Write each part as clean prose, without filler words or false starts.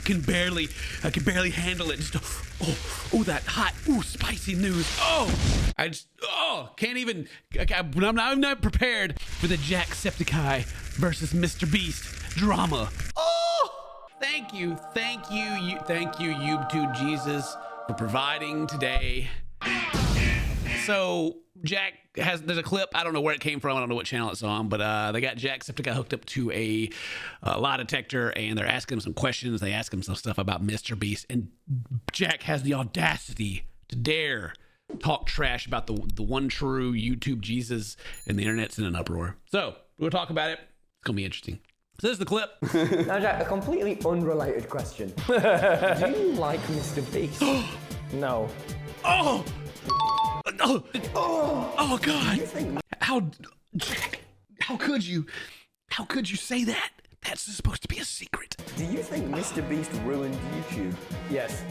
I can barely handle it. Just, that hot, spicy news. Can't even, I'm not prepared for the Jacksepticeye versus Mr. Beast drama. Thank you, YouTube Jesus, for providing today. So there's a clip. I don't know where it came from. I don't know what channel it's on, but they got Jacksepticeye hooked up to a lie detector, and they're asking him some questions. They ask him some stuff about Mr. Beast, and Jack has the audacity to dare talk trash about the one true YouTube Jesus, and the internet's in an uproar. So we'll talk about it. It's gonna be interesting. So there's the clip. Now, Jack, a completely unrelated question. Do you like Mr. Beast? No. Oh God! How could you say that? That's supposed to be a secret. Do you think Mr. Beast ruined YouTube? Yes.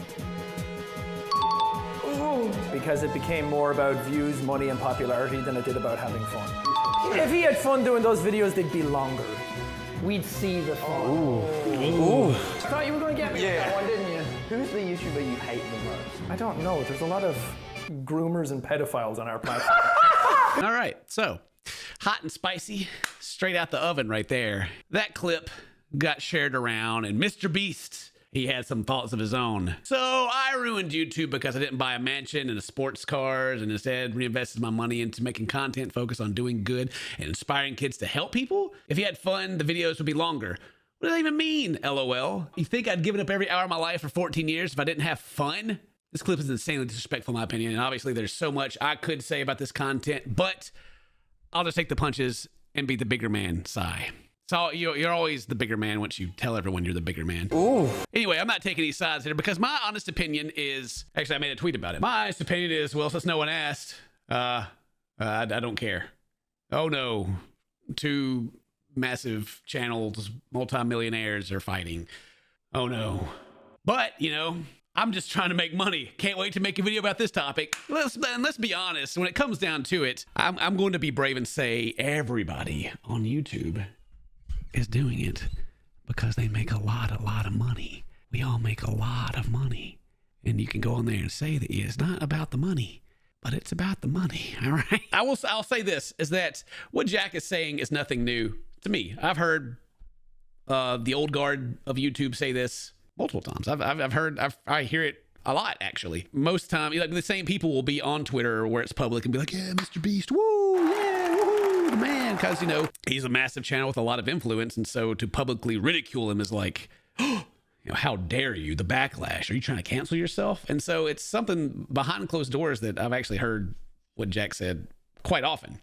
Because it became more about views, money, and popularity than it did about having fun. If he had fun doing those videos, they'd be longer. We'd see the fun. Ooh. I thought you were going to get me that one, didn't you? Who's the YouTuber you hate the most? I don't know. There's a lot of groomers and pedophiles on our platform. All right, so hot and spicy, straight out the oven right there. That clip got shared around, and Mr. Beast, he had some faults of his own. So I ruined YouTube because I didn't buy a mansion and a sports cars, and instead reinvested my money into making content focused on doing good and inspiring kids to help people. If you had fun, the videos would be longer. What does that even mean, LOL? You think I'd given up every hour of my life for 14 years if I didn't have fun? This clip is insanely disrespectful in my opinion, and obviously there's so much I could say about this content, but I'll just take the punches and be the bigger man, sigh. So you're always the bigger man once you tell everyone you're the bigger man. Ooh. Anyway, I'm not taking any sides here because my honest opinion is, actually I made a tweet about it. My honest opinion is, well, since no one asked, I don't care. Oh no, two massive channels, multi-millionaires are fighting. Oh no. But, I'm just trying to make money. Can't wait to make a video about this topic. Let's be honest, when it comes down to it, I'm going to be brave and say everybody on YouTube is doing it because they make a lot of money. We all make a lot of money. And you can go on there and say that it's not about the money, but it's about the money, all right? I'll say this, is that what Jack is saying is nothing new to me. I've heard the old guard of YouTube say this multiple times. I hear it a lot, actually. Most time, like the same people will be on Twitter where it's public and be like, yeah, Mr. Beast, woo, yeah, woo, the man. Because, he's a massive channel with a lot of influence. And so to publicly ridicule him is like, how dare you? The backlash. Are you trying to cancel yourself? And so it's something behind closed doors that I've actually heard what Jack said quite often.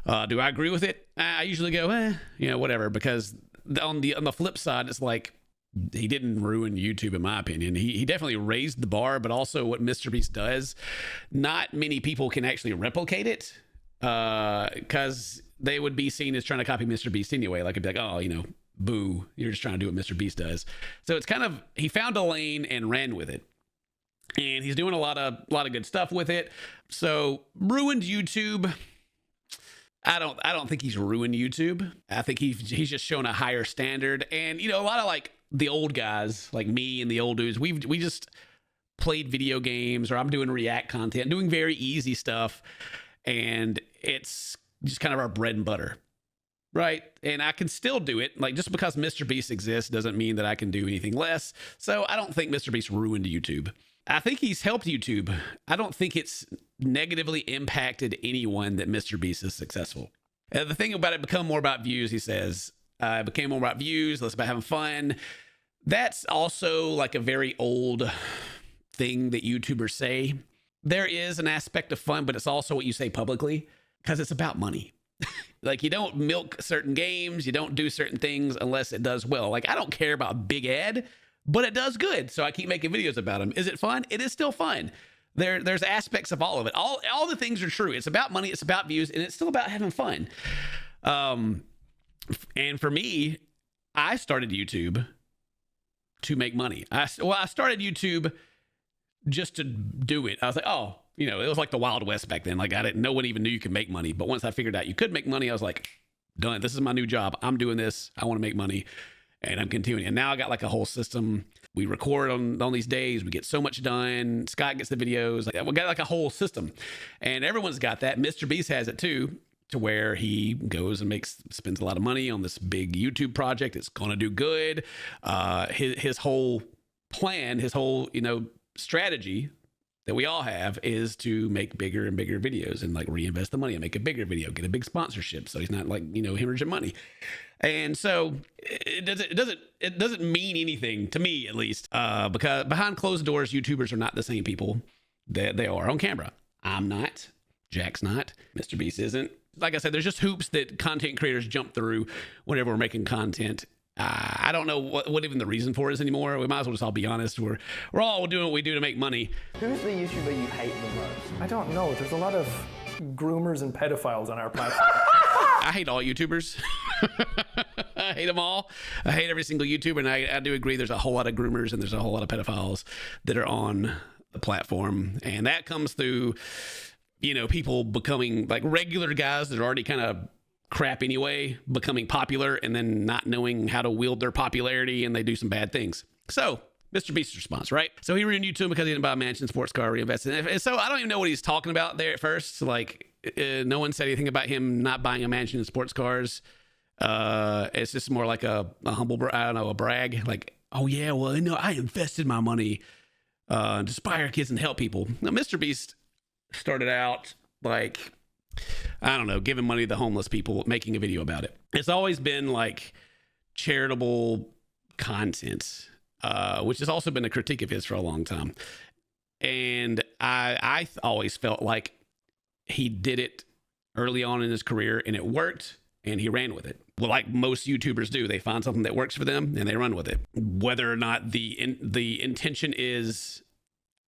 Do I agree with it? I usually go, whatever. Because on the flip side, it's like, he didn't ruin YouTube, in my opinion. He definitely raised the bar, but also what Mr. Beast does, not many people can actually replicate it because they would be seen as trying to copy Mr. Beast anyway. Like, it'd be like, boo, you're just trying to do what Mr. Beast does. So it's kind of, he found a lane and ran with it. And he's doing a lot of good stuff with it. So ruined YouTube. I don't think he's ruined YouTube. I think he's just shown a higher standard. And, a lot of the old guys like me and the old dudes, we just played video games, or I'm doing React content, doing very easy stuff. And it's just kind of our bread and butter. Right. And I can still do it. Like, just because Mr. Beast exists doesn't mean that I can do anything less. So I don't think Mr. Beast ruined YouTube. I think he's helped YouTube. I don't think it's negatively impacted anyone that Mr. Beast is successful. The thing about it become more about views, he says. It became more about views, less about having fun. That's also like a very old thing that YouTubers say. There is an aspect of fun, but it's also what you say publicly because it's about money. Like, you don't milk certain games, you don't do certain things unless it does well. Like, I don't care about Big Ed, but it does good, so I keep making videos about him. Is it fun? It is still fun. There's aspects of all of it. All the things are true. It's about money, it's about views, and it's still about having fun. And for me, I started YouTube to make money. I started YouTube just to do it. I was like, it was like the Wild West back then. Like, no one even knew you could make money. But once I figured out you could make money, I was like, done. This is my new job. I'm doing this. I want to make money. and I'm continuing. And now I got like a whole system. We record on these days. We get so much done. Scott gets the videos. Like, we got like a whole system, and everyone's got that. Mr. Beast has it too, to where he goes and spends a lot of money on this big YouTube project. It's going to do good. His whole plan, his whole, strategy that we all have is to make bigger and bigger videos and like reinvest the money and make a bigger video, get a big sponsorship. So he's not like, hemorrhaging money. And so it doesn't mean anything to me, at least, because behind closed doors, YouTubers are not the same people that they are on camera. I'm not. Jack's not. Mr. Beast isn't. Like I said, there's just hoops that content creators jump through whenever we're making content. I don't know what even the reason for is anymore. We might as well just all be honest. We're all doing what we do to make money. Who's the YouTuber you hate the most? I don't know. There's a lot of groomers and pedophiles on our platform. I hate all YouTubers. I hate them all. I hate every single YouTuber, and I do agree there's a whole lot of groomers and there's a whole lot of pedophiles that are on the platform. And that comes through, people becoming like regular guys that are already kind of crap anyway, becoming popular and then not knowing how to wield their popularity, and they do some bad things. So Mr. Beast's response, right? So he ruined YouTube because he didn't buy a mansion, sports car, reinvested. And so I don't even know what he's talking about there at first. Like, no one said anything about him not buying a mansion and sports cars. It's just more like a humble, a brag. Like, oh yeah, well, I invested my money to inspire kids and help people. Now, Mr. Beast started out like, I don't know, giving money to the homeless people, making a video about it. It's always been like charitable content, which has also been a critique of his for a long time. And I always felt like he did it early on in his career and it worked and he ran with it. Well, like most YouTubers do, they find something that works for them and they run with it. Whether or not the intention is,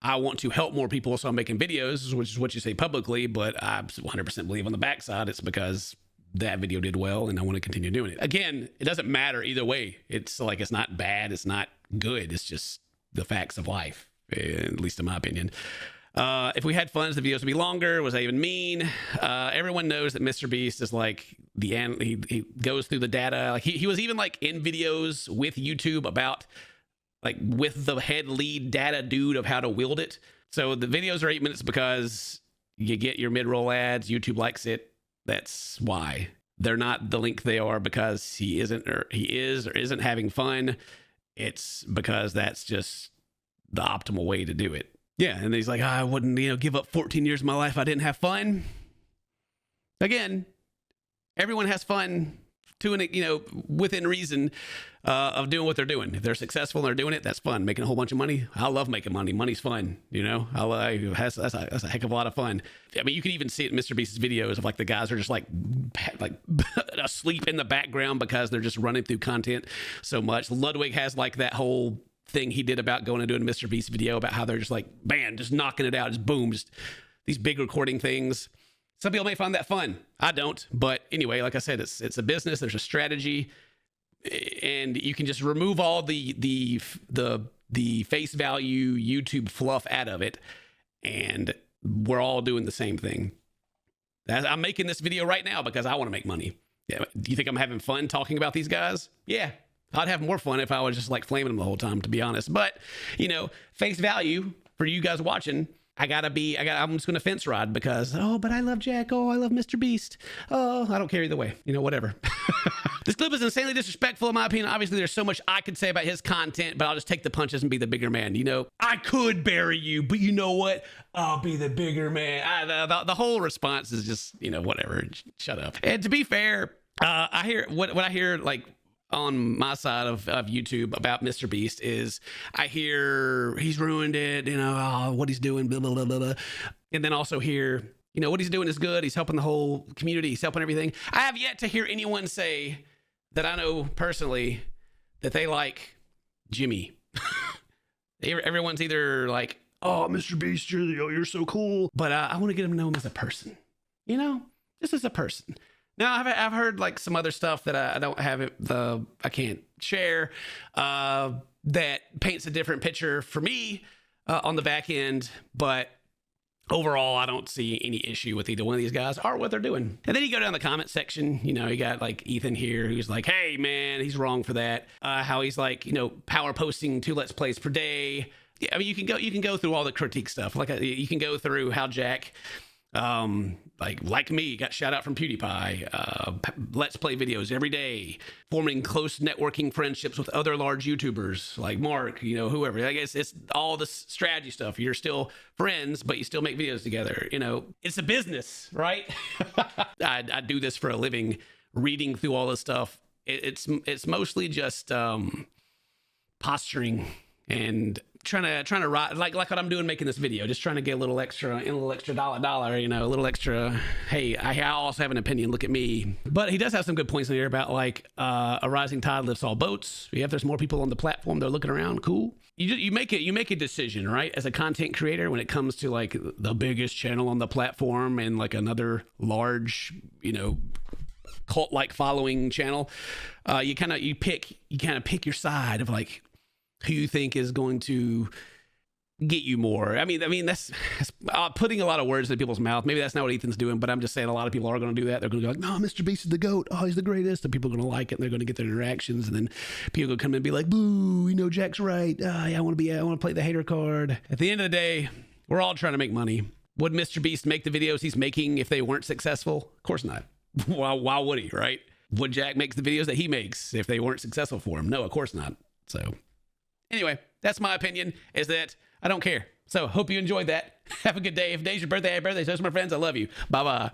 I want to help more people, so I'm making videos, which is what you say publicly, but I 100% believe on the backside it's because that video did well and I want to continue doing it. Again, it doesn't matter either way. It's like, it's not bad, it's not good, it's just the facts of life, at least in my opinion. If we had funds, the videos would be longer. Was I even mean? Everyone knows that Mr. Beast is like he goes through the data. Like he was even like in videos with YouTube about, like, with the head lead data dude of how to wield it. So the videos are 8 minutes because you get your mid-roll ads. YouTube likes it. That's why. They're not the length they are because he is or isn't having fun. It's because that's just the optimal way to do it. Yeah, and he's like, I wouldn't, give up 14 years of my life if I didn't have fun. Again, everyone has fun within reason of doing what they're doing. If they're successful and they're doing it, that's fun. Making a whole bunch of money. I love making money. Money's fun. That's a heck of a lot of fun. I mean, you can even see it in Mr. Beast's videos of like the guys are just like asleep in the background because they're just running through content so much. Ludwig has like that whole thing he did about going and doing a Mr. Beast video about how they're just like, bam, just knocking it out, just boom, just these big recording things. Some people may find that fun. I don't. But anyway, like I said, it's a business. There's a strategy, and you can just remove all the face value YouTube fluff out of it, and we're all doing the same thing. I'm making this video right now because I want to make money. Yeah. Do you think I'm having fun talking about these guys? Yeah. I'd have more fun if I was just like flaming them the whole time, to be honest. But, face value for you guys watching, I'm just going to fence ride because, but I love Jack. Oh, I love Mr. Beast. Oh, I don't care either way. Whatever. This clip is insanely disrespectful in my opinion. Obviously, there's so much I could say about his content, but I'll just take the punches and be the bigger man. I could bury you, but you know what? I'll be the bigger man. The whole response is just, whatever. Shut up. And to be fair, I hear what I hear, like, on my side of YouTube about Mr. Beast is I hear he's ruined it, what he's doing, blah, blah, blah, blah, blah. And then also hear, what he's doing is good. He's helping the whole community. He's helping everything. I have yet to hear anyone say that I know personally that they like Jimmy. Everyone's either like, oh, Mr. Beast, you're so cool. But I want to get them to know him as a person, just as a person. Now, I've heard like some other stuff that I don't have I can't share that paints a different picture for me on the back end. But overall, I don't see any issue with either one of these guys or what they're doing. And then you go down the comment section, you know, you got like Ethan here who's like, hey man, he's wrong for that. How he's like, you know, power posting 2 Let's Plays per day. Yeah, I mean, you can go through all the critique stuff. Like you can go through how Jack, like me, got shout out from PewDiePie, Let's Play videos every day, forming close networking friendships with other large YouTubers like Mark, you know, whoever. I guess it's all this strategy stuff. You're still friends, but you still make videos together. You know, it's a business, right? I do this for a living, reading through all this stuff. It's mostly just posturing and trying to ride like what I'm doing making this video, just trying to get a little extra dollar, you know, a little extra. Hey, I also have an opinion. Look at me. But he does have some good points in here about like a rising tide lifts all boats. If there's more people on the platform, they're looking around. Cool. You make a decision, right? As a content creator, when it comes to like the biggest channel on the platform and like another large, you know, cult-like following channel, you kind of pick your side of like who you think is going to get you more. I mean that's putting a lot of words in people's mouth. Maybe that's not what Ethan's doing, but I'm just saying a lot of people are going to do that. They're going to go like, no, Mr. Beast is the GOAT. Oh, he's the greatest. And people are going to like it and they're going to get their interactions. And then people will come in and be like, boo, you know, Jack's right. Yeah, I want to play the hater card. At the end of the day, we're all trying to make money. Would Mr. Beast make the videos he's making if they weren't successful? Of course not. Why would he, right? Would Jack make the videos that he makes if they weren't successful for him? No, of course not. So anyway, that's my opinion, is that I don't care. So hope you enjoyed that. Have a good day. If today's your birthday, happy birthday. So my friends, I love you. Bye-bye.